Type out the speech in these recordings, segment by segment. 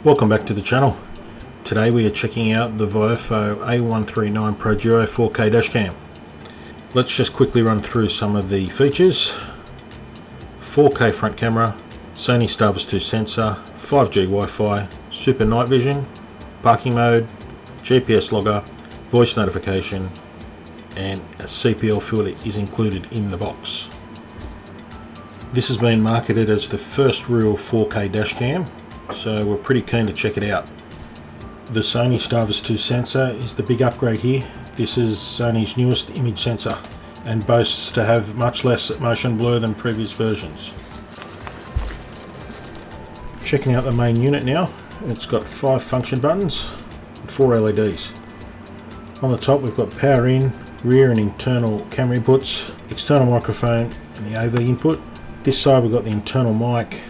Welcome back to the channel. Today we are checking out the Viofo A139 Pro Duo 4K dashcam. Let's just quickly run through some of the features. 4K front camera, Sony Starvis-2 sensor, 5G Wi-Fi, super night vision, parking mode, GPS logger, voice notification, and a CPL filter is included in the box. This has been marketed as the first real 4K dashcam, so we're pretty keen to check it out. The Sony Starvis-2 sensor is the big upgrade here. This is Sony's newest image sensor and boasts to have much less motion blur than previous versions. Checking out the main unit now. It's got 5 function buttons and 4 LEDs. On the top we've got power in, rear and internal camera inputs, external microphone and the AV input. This side we've got the internal mic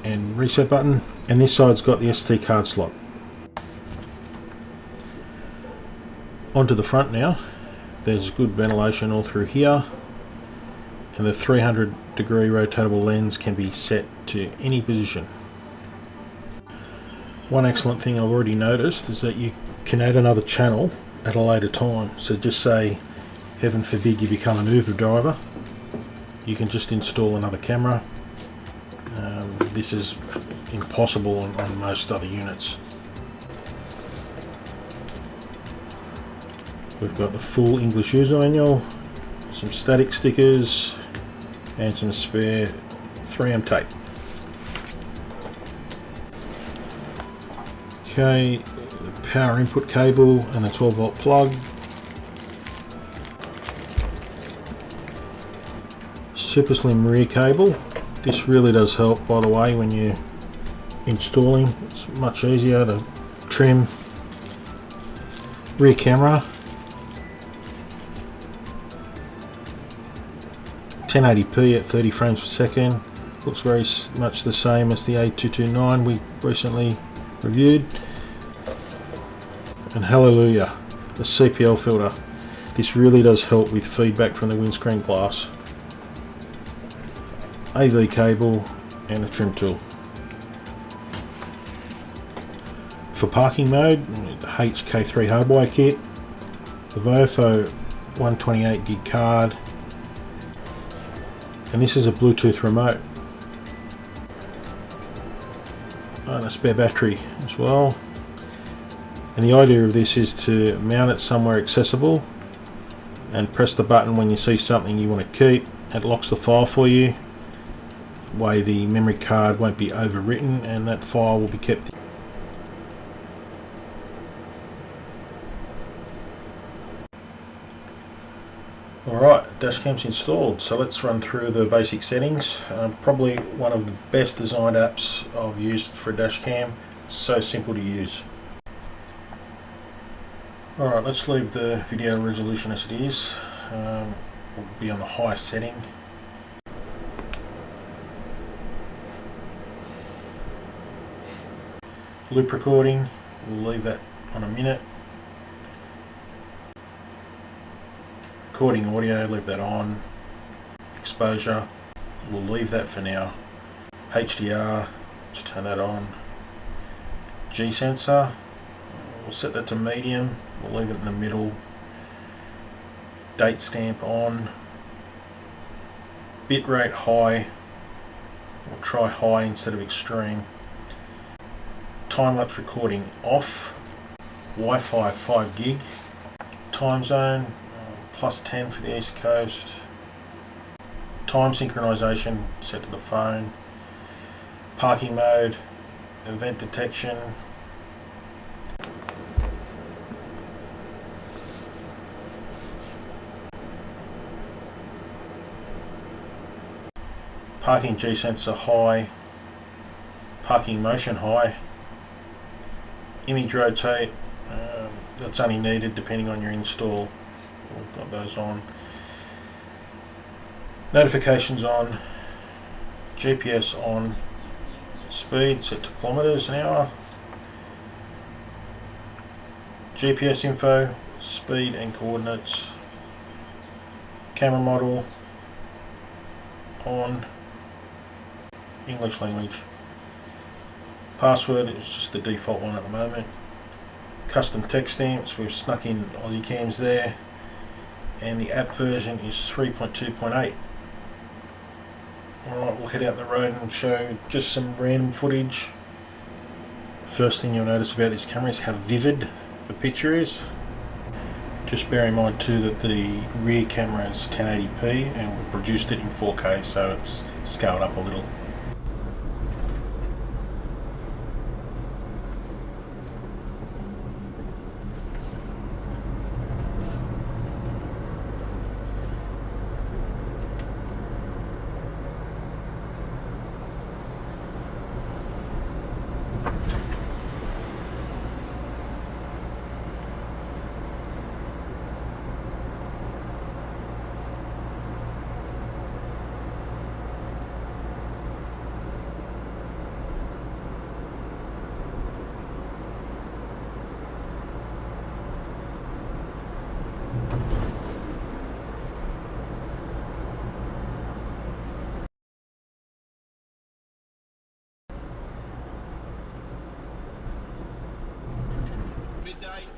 and reset button, and this side's got the SD card slot. Onto the front now. There's good ventilation all through here, and the 300-degree rotatable lens can be set to any position. One excellent thing I've already noticed is that you can add another channel at a later time. So just say, heaven forbid, you become an Uber driver, you can just install another camera. This is impossible on most other units. We've got the full English user manual, some static stickers, and some spare 3M tape. Okay, the power input cable and a 12-volt plug. Super slim rear cable. This really does help, by the way, when you're installing. It's much easier to trim. Rear camera, 1080p at 30 frames per second. Looks very much the same as the A229 we recently reviewed. And hallelujah, the CPL filter. This really does help with feedback from the windscreen glass. AV cable and a trim tool. For parking mode, the HK3 hardwire kit, the Viofo 128 gig card, and this is a Bluetooth remote. And a spare battery as well. And the idea of this is to mount it somewhere accessible and press the button when you see something you want to keep. It locks the file for you. Way the memory card won't be overwritten and that file will be kept. Alright, dashcam's installed, so let's run through the basic settings. Probably one of the best designed apps I've used for a dashcam. So simple to use. Alright, let's leave the video resolution as it is. We'll be on the highest setting. Loop recording, we'll leave that on a minute. Recording audio, leave that on. Exposure, we'll leave that for now. HDR, let's turn that on. G sensor, we'll set that to medium, we'll leave it in the middle. Date stamp on. Bitrate high, we'll try high instead of extreme. Time-lapse recording off. Wi-Fi 5 gig. Time zone +10 for the East Coast. Time synchronization set to the phone. Parking mode. Event detection. Parking G sensor high. Parking motion high. Image rotate, that's only needed depending on your install. We've got those on. Notifications on. GPS on. Speed set to kilometers an hour. GPS info, speed and coordinates. Camera model on. English language. Password is just the default one at the moment. Custom text stamps, we've snuck in Aussie cams there, and the app version is 3.2.8. Alright, we'll head out the road and show just some random footage. First thing you'll notice about this camera is how vivid the picture is. Just bear in mind too that the rear camera is 1080p and we produced it in 4K, so it's scaled up a little.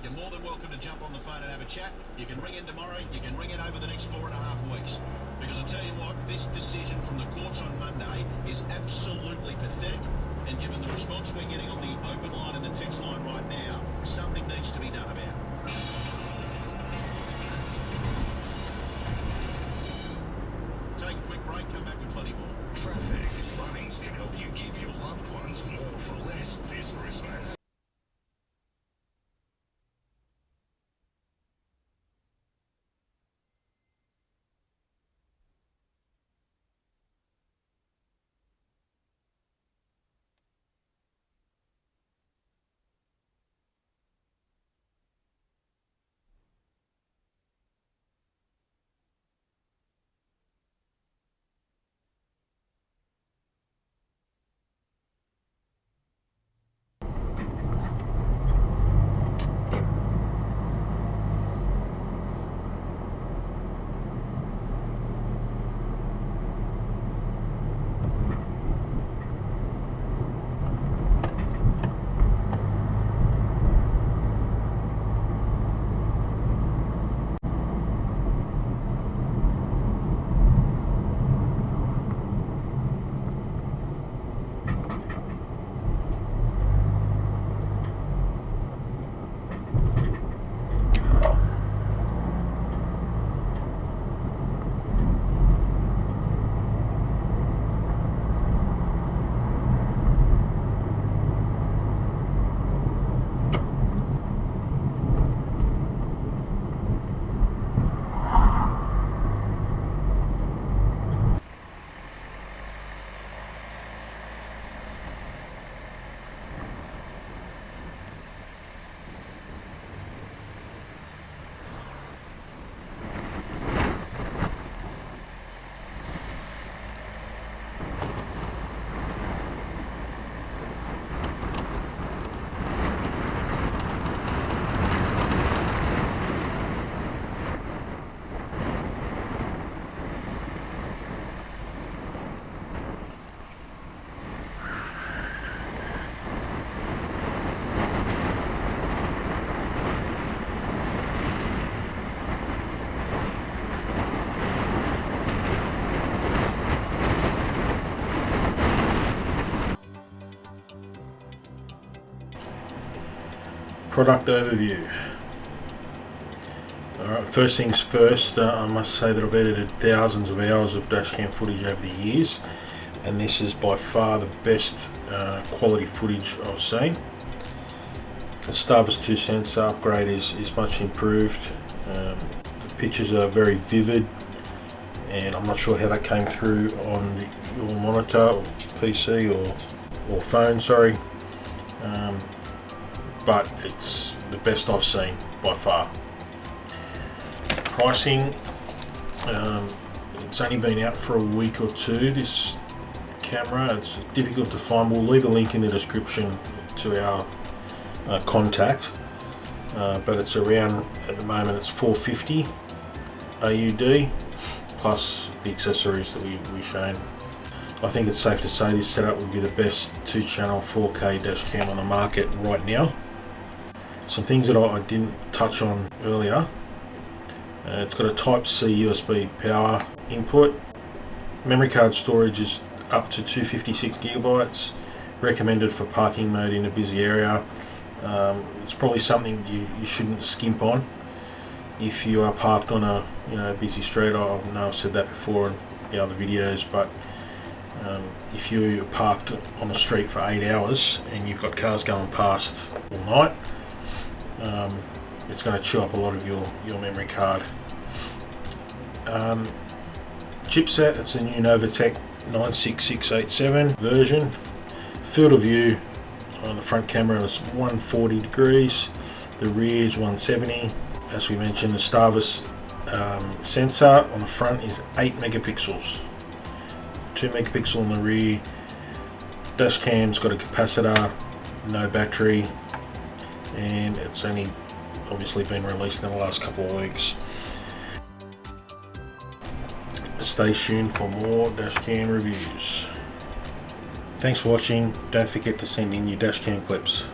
You're more than welcome to jump on the phone and have a chat. You can ring in tomorrow, you can ring it over the next 4.5 weeks. Because I'll tell you what, this decision from the courts on Monday is absolutely pathetic. And given the response we're getting on the open line and the text line right now, something needs to be done about it. Take a quick break, come back with plenty more. Traffic. Bunnings can help you give your loved ones more for less this Christmas. Product overview. Alright, first things first, I must say that I've edited thousands of hours of dashcam footage over the years, and this is by far the best quality footage I've seen. The Starvis 2 sensor upgrade is much improved. The pictures are very vivid, and I'm not sure how that came through on your monitor or PC or phone, sorry. But it's the best I've seen by far. Pricing, it's only been out for a week or two, this camera. It's difficult to find. We'll leave a link in the description to our contact, but it's around, at the moment it's 450 AUD plus the accessories that we've shown. I think it's safe to say this setup would be the best 2-channel 4K dash cam on the market right now. Some things that I didn't touch on earlier. It's got a Type-C USB power input. Memory card storage is up to 256 gigabytes. Recommended for parking mode in a busy area. It's probably something you shouldn't skimp on if you are parked on a busy street. I know I've said that before in the other videos, but if you're parked on the street for 8 hours and you've got cars going past all night, it's going to chew up a lot of your memory card. Chipset, it's a new Novatec 96687 version. Field of view on the front camera is 140 degrees, the rear is 170. As we mentioned, the Starvis sensor on the front is 8 megapixels, 2 megapixel on the rear. Dash cam's got a capacitor, no battery, and it's only obviously been released in the last couple of weeks. Stay tuned for more dashcam reviews. Thanks for watching. Don't forget to send in your dashcam clips.